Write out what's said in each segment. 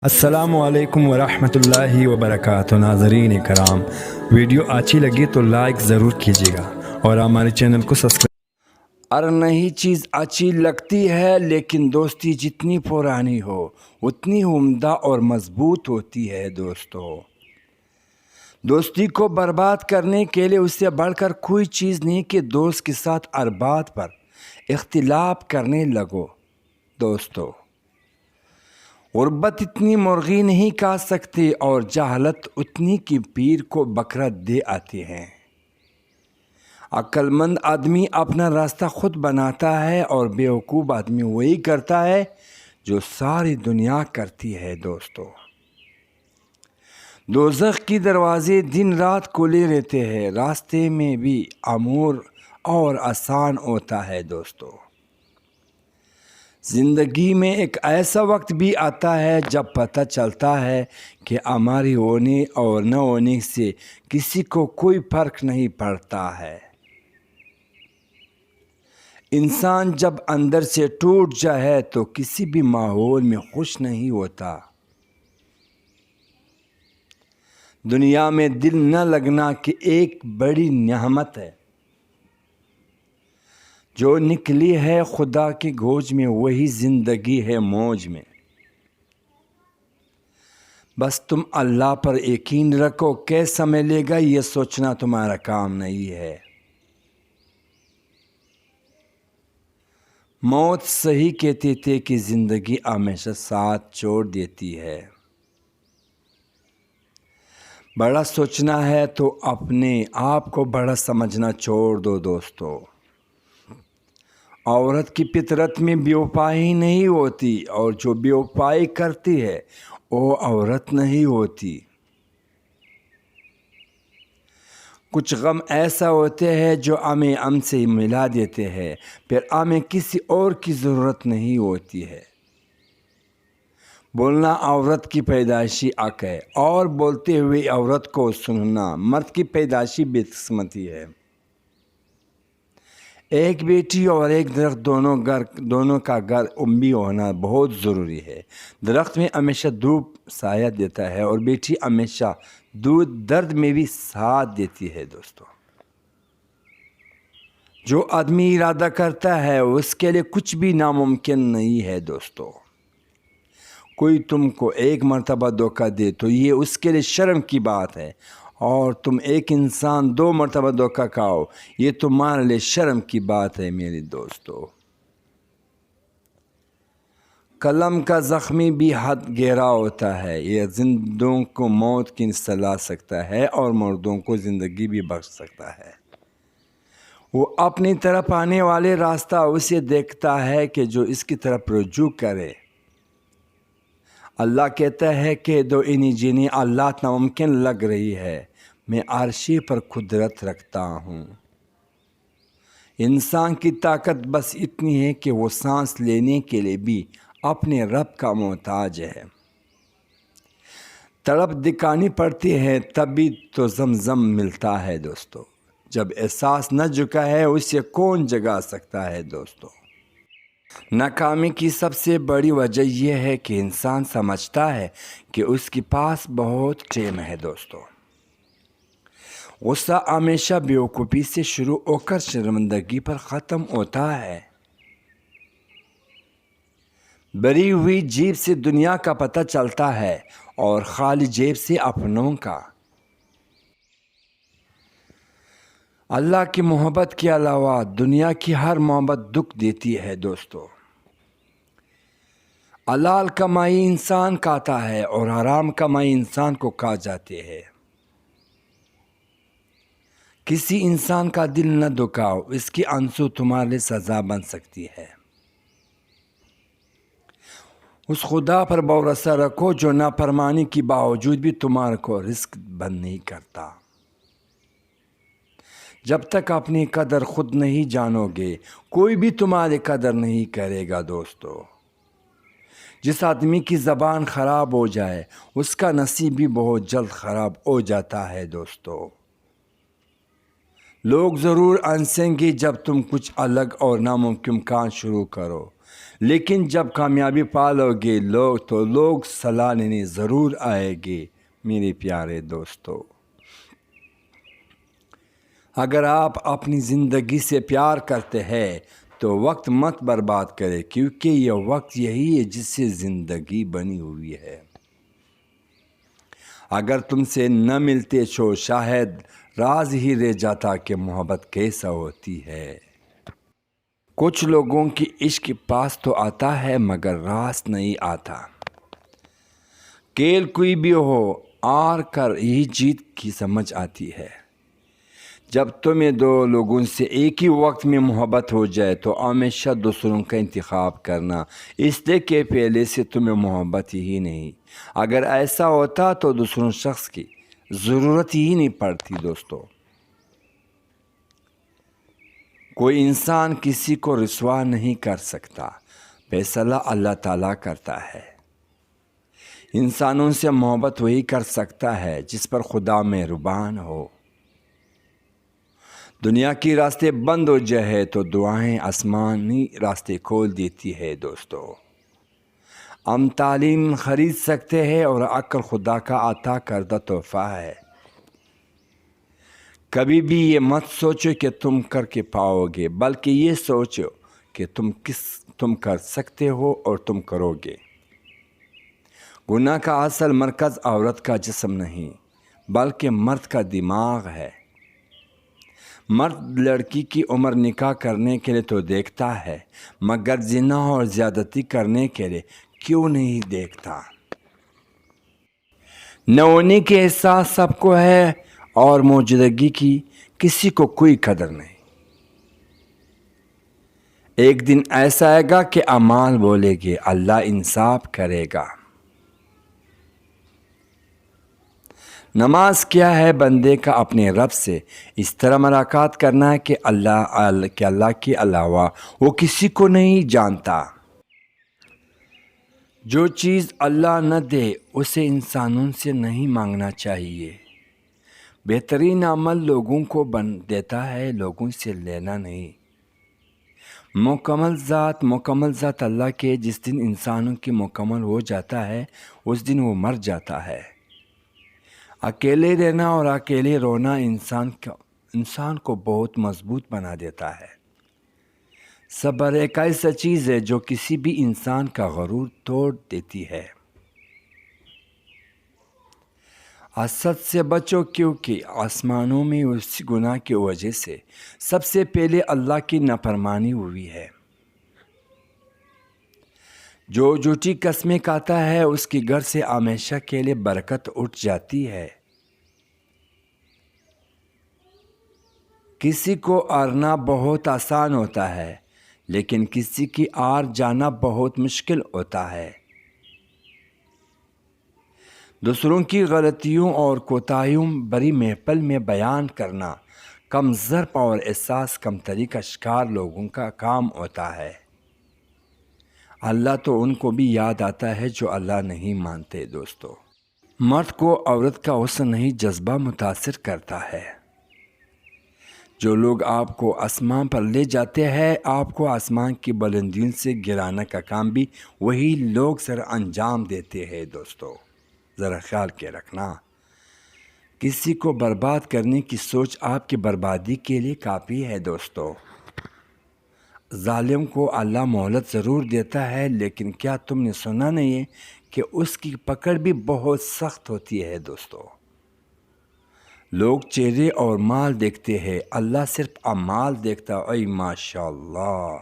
السلام علیکم ورحمۃ اللہ وبرکاتہ۔ ناظرین کرام، ویڈیو اچھی لگی تو لائک ضرور کیجیے گا اور ہمارے چینل کو سبسکرائب۔ ہر نئی چیز اچھی لگتی ہے، لیکن دوستی جتنی پرانی ہو اتنی عمدہ اور مضبوط ہوتی ہے۔ دوستی کو برباد کرنے کے لیے اس سے بڑھ کر کوئی چیز نہیں کہ دوست کے ساتھ ہر بات پر اختلاف کرنے لگو۔ غربت اتنی مرغی نہیں کھا سکتی اور جہالت اتنی کی پیر کو بکرا دے آتی ہے۔ عقل مند آدمی اپنا راستہ خود بناتا ہے اور بیوقوف آدمی وہی کرتا ہے جو ساری دنیا کرتی ہے۔ دوزخ کی دروازے دن رات کھلے رہتے ہیں، راستے میں بھی امور اور آسان ہوتا ہے۔ زندگی میں ایک ایسا وقت بھی آتا ہے جب پتہ چلتا ہے کہ ہماری ہونے اور نہ ہونے سے کسی کو کوئی فرق نہیں پڑتا ہے۔ انسان جب اندر سے ٹوٹ جائے تو کسی بھی ماحول میں خوش نہیں ہوتا۔ دنیا میں دل نہ لگنا کہ ایک بڑی نعمت ہے جو نکلی ہے خدا کی گوج میں، وہی زندگی ہے موج میں۔ بس تم اللہ پر یقین رکھو، کیسا ملے گا یہ سوچنا تمہارا کام نہیں ہے۔ موت صحیح کہتے تھے کہ زندگی ہمیشہ ساتھ چھوڑ دیتی ہے۔ بڑا سوچنا ہے تو اپنے آپ کو بڑا سمجھنا چھوڑ دو۔ عورت کی فطرت میں بے وفائی نہیں ہوتی، اور جو بے وفائی کرتی ہے وہ عورت نہیں ہوتی۔ کچھ غم ایسا ہوتے ہیں جو ہمیں ہم سے ملا دیتے ہیں، پھر ہمیں کسی اور کی ضرورت نہیں ہوتی ہے۔ بولنا عورت کی پیدائشی حق ہے، اور بولتے ہوئے عورت کو سننا مرد کی پیدائشی بدقسمتی ہے۔ ایک بیٹی اور ایک درخت دونوں کا گھر امبی ہونا بہت ضروری ہے۔ درخت میں ہمیشہ دھوپ سایہ دیتا ہے، اور بیٹی ہمیشہ درد میں بھی ساتھ دیتی ہے۔ جو آدمی ارادہ کرتا ہے اس کے لیے کچھ بھی ناممکن نہیں ہے۔ کوئی تم کو ایک مرتبہ دھوکہ دے تو یہ اس کے لیے شرم کی بات ہے، اور تم ایک انسان 2 مرتبہ دھوکہ کھاؤ یہ تمہارے لیے شرم کی بات ہے۔ میرے دوستو، قلم کا زخمی بھی حد گہرا ہوتا ہے، یہ زندوں کو موت کی سلا سکتا ہے اور مردوں کو زندگی بھی بخش سکتا ہے۔ وہ اپنی طرف آنے والے راستہ اسے دیکھتا ہے کہ جو اس کی طرف رجوع کرے۔ اللہ کہتا ہے کہ دو انہیں جنہیں اللہ ناممکن لگ رہی ہے، میں عرشی پر قدرت رکھتا ہوں۔ انسان کی طاقت بس اتنی ہے کہ وہ سانس لینے کے لیے بھی اپنے رب کا محتاج ہے۔ تڑپ دکھانی پڑتی ہے تبھی تو زمزم ملتا ہے۔ جب احساس نہ جھکا ہے اسے کون جگا سکتا ہے۔ ناکامی کی سب سے بڑی وجہ یہ ہے کہ انسان سمجھتا ہے کہ اس کے پاس بہت ٹائم ہے۔ غصہ ہمیشہ بیوقوفی سے شروع ہو کر شرمندگی پر ختم ہوتا ہے۔ بھری ہوئی جیب سے دنیا کا پتہ چلتا ہے اور خالی جیب سے اپنوں کا۔ اللہ کی محبت کے علاوہ دنیا کی ہر محبت دکھ دیتی ہے۔ حلال کمائی انسان کھاتا ہے اور حرام کمائی انسان کو کھا جاتے ہیں۔ کسی انسان کا دل نہ دکھاؤ، اس کی آنسو تمہارے لیے سزا بن سکتی ہے۔ اس خدا پر بھروسہ رکھو جو نافرمانی کے باوجود بھی تمہارے کو رزق بند نہیں کرتا۔ جب تک اپنی قدر خود نہیں جانو گے کوئی بھی تمہاری قدر نہیں کرے گا۔ جس آدمی کی زبان خراب ہو جائے اس کا نصیب بھی بہت جلد خراب ہو جاتا ہے۔ لوگ ضرور ہنسیں گے جب تم کچھ الگ اور ناممکن کام شروع کرو، لیکن جب کامیابی پالو گے لوگ صلاح لینے ضرور آئے گے میرے پیارے دوستو۔ اگر آپ اپنی زندگی سے پیار کرتے ہیں تو وقت مت برباد کرے، کیونکہ یہ وقت یہی ہے جس سے زندگی بنی ہوئی ہے۔ اگر تم سے نہ ملتے تو شاید راز ہی رہ جاتا کہ محبت کیسا ہوتی ہے۔ کچھ لوگوں کی عشق پاس تو آتا ہے مگر راس نہیں آتا۔ کھیل کوئی بھی ہو، ہار کر ہی جیت کی سمجھ آتی ہے۔ جب تمہیں دو لوگوں سے ایک ہی وقت میں محبت ہو جائے تو ہمیشہ دوسروں کا انتخاب کرنا، اس لیے کہ پہلے سے تمہیں محبت ہی نہیں۔ اگر ایسا ہوتا تو دوسروں شخص کی ضرورت ہی نہیں پڑتی دوستو۔ کوئی انسان کسی کو رسوا نہیں کر سکتا، فیصلہ اللہ تعالیٰ کرتا ہے۔ انسانوں سے محبت وہی کر سکتا ہے جس پر خدا مہربان ہو۔ دنیا کی راستے بند ہو جائے تو دعائیں آسمانی راستے کھول دیتی ہے دوستو۔ ہم تعلیم خرید سکتے ہیں اور عقل خدا کا عطا کردہ تحفہ ہے۔ کبھی بھی یہ مت سوچو کہ تم کر کے پاؤ گے، بلکہ یہ سوچو کہ تم کر سکتے ہو اور تم کرو گے۔ گناہ کا اصل مرکز عورت کا جسم نہیں بلکہ مرد کا دماغ ہے۔ مرد لڑکی کی عمر نکاح کرنے کے لیے تو دیکھتا ہے، مگر زنا اور زیادتی کرنے کے لیے کیوں نہیں دیکھتا؟ نہ ہونے کے احساس سب کو ہے اور موجودگی کی کسی کو کوئی قدر نہیں۔ ایک دن ایسا آئے گا کہ اعمال بولے گے، اللہ انصاف کرے گا۔ نماز کیا ہے؟ بندے کا اپنے رب سے اس طرح ملاقات کرنا ہے کہ اللہ کے علاوہ وہ کسی کو نہیں جانتا۔ جو چیز اللہ نہ دے اسے انسانوں سے نہیں مانگنا چاہیے۔ بہترین عمل لوگوں کو دیتا ہے، لوگوں سے لینا نہیں۔ مکمل ذات اللہ کے جس دن انسانوں کی مکمل ہو جاتا ہے اس دن وہ مر جاتا ہے۔ اکیلے رہنا اور اکیلے رونا انسان کو بہت مضبوط بنا دیتا ہے۔ صبر ایک ایسا چیز ہے جو کسی بھی انسان کا غرور توڑ دیتی ہے۔ حسد سے بچو، کیونکہ آسمانوں میں اسی گناہ کی وجہ سے سب سے پہلے اللہ کی نافرمانی ہوئی ہے۔ جو جھوٹی قسمیں کھاتا ہے اس کے گھر سے ہمیشہ کے لیے برکت اٹھ جاتی ہے۔ کسی کو ہارنا بہت آسان ہوتا ہے لیکن کسی کی ہار جانا بہت مشکل ہوتا ہے۔ دوسروں کی غلطیوں اور کوتاہیوں بڑی محفل میں بیان کرنا کم ظرف اور احساس کمتری کا شکار لوگوں کا کام ہوتا ہے۔ اللہ تو ان کو بھی یاد آتا ہے جو اللہ نہیں مانتے دوستو۔ مرد کو عورت کا حسن نہیں جذبہ متاثر کرتا ہے۔ جو لوگ آپ کو آسمان پر لے جاتے ہیں، آپ کو آسمان کی بلندیوں سے گرانے کا کام بھی وہی لوگ سر انجام دیتے ہیں دوستو۔ ذرا خیال کے رکھنا، کسی کو برباد کرنے کی سوچ آپ کی بربادی کے لیے کافی ہے دوستو۔ ظالم کو اللہ مہلت ضرور دیتا ہے، لیکن کیا تم نے سنا نہیں ہے کہ اس کی پکڑ بھی بہت سخت ہوتی ہے دوستو۔ لوگ چہرے اور مال دیکھتے ہیں، اللہ صرف اعمال دیکھتا ہے۔ اے ماشاءاللہ،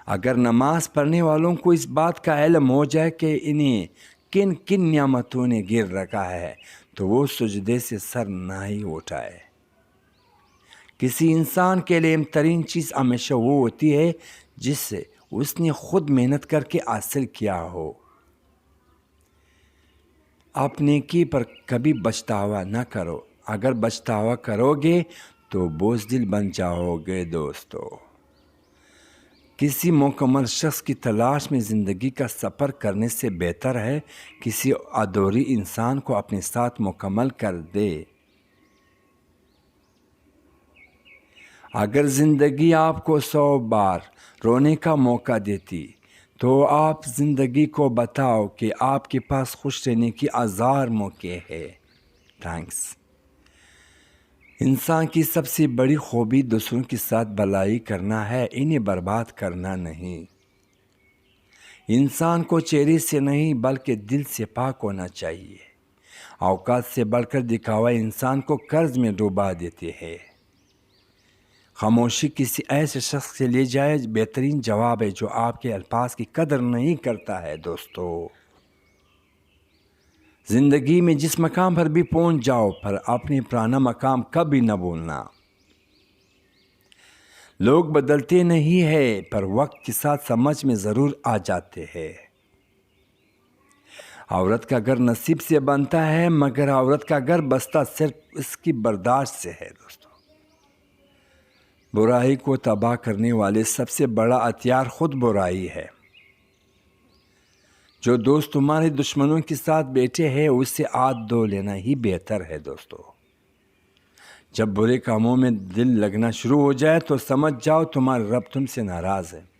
اگر نماز پڑھنے والوں کو اس بات کا علم ہو جائے کہ انہیں کن کن نعمتوں نے گر رکھا ہے تو وہ سجدے سے سر نہ ہی اٹھائے۔ کسی انسان کے لیے اہم ترین چیز ہمیشہ وہ ہوتی ہے جس سے اس نے خود محنت کر کے حاصل کیا ہو۔ اپنے کی پر کبھی پچھتاوا نہ کرو، اگر پچھتاوا کرو گے تو بزدل بن جاؤ گے دوستو۔ کسی مکمل شخص کی تلاش میں زندگی کا سفر کرنے سے بہتر ہے کسی ادھوری انسان کو اپنے ساتھ مکمل کر دے۔ اگر زندگی آپ کو 100 بار رونے کا موقع دیتی تو آپ زندگی کو بتاؤ کہ آپ کے پاس خوش رہنے کی ہزار موقع ہے۔ تھینکس۔ انسان کی سب سے بڑی خوبی دوسروں کے ساتھ بھلائی کرنا ہے، انہیں برباد کرنا نہیں۔ انسان کو چہرے سے نہیں بلکہ دل سے پاک ہونا چاہیے۔ اوقات سے بڑھ کر دکھاوا انسان کو قرض میں ڈوبا دیتے ہیں۔ خاموشی کسی ایسے شخص سے لے جائے بہترین جواب ہے جو آپ کے الفاظ کی قدر نہیں کرتا ہے۔ دوستو، زندگی میں جس مقام پر بھی پہنچ جاؤ پر اپنے پرانا مقام کبھی نہ بھولنا۔ لوگ بدلتے نہیں ہیں پر وقت کے ساتھ سمجھ میں ضرور آ جاتے ہیں۔ عورت کا گھر نصیب سے بنتا ہے مگر عورت کا گھر بستا صرف اس کی برداشت سے ہے۔ دوستو، برائی کو تباہ کرنے والے سب سے بڑا ہتھیار خود برائی ہے۔ جو دوست تمہارے دشمنوں کے ساتھ بیٹھے ہیں اس سے ہاتھ دھو لینا ہی بہتر ہے۔ دوستو، جب برے کاموں میں دل لگنا شروع ہو جائے تو سمجھ جاؤ تمہارا رب تم سے ناراض ہے۔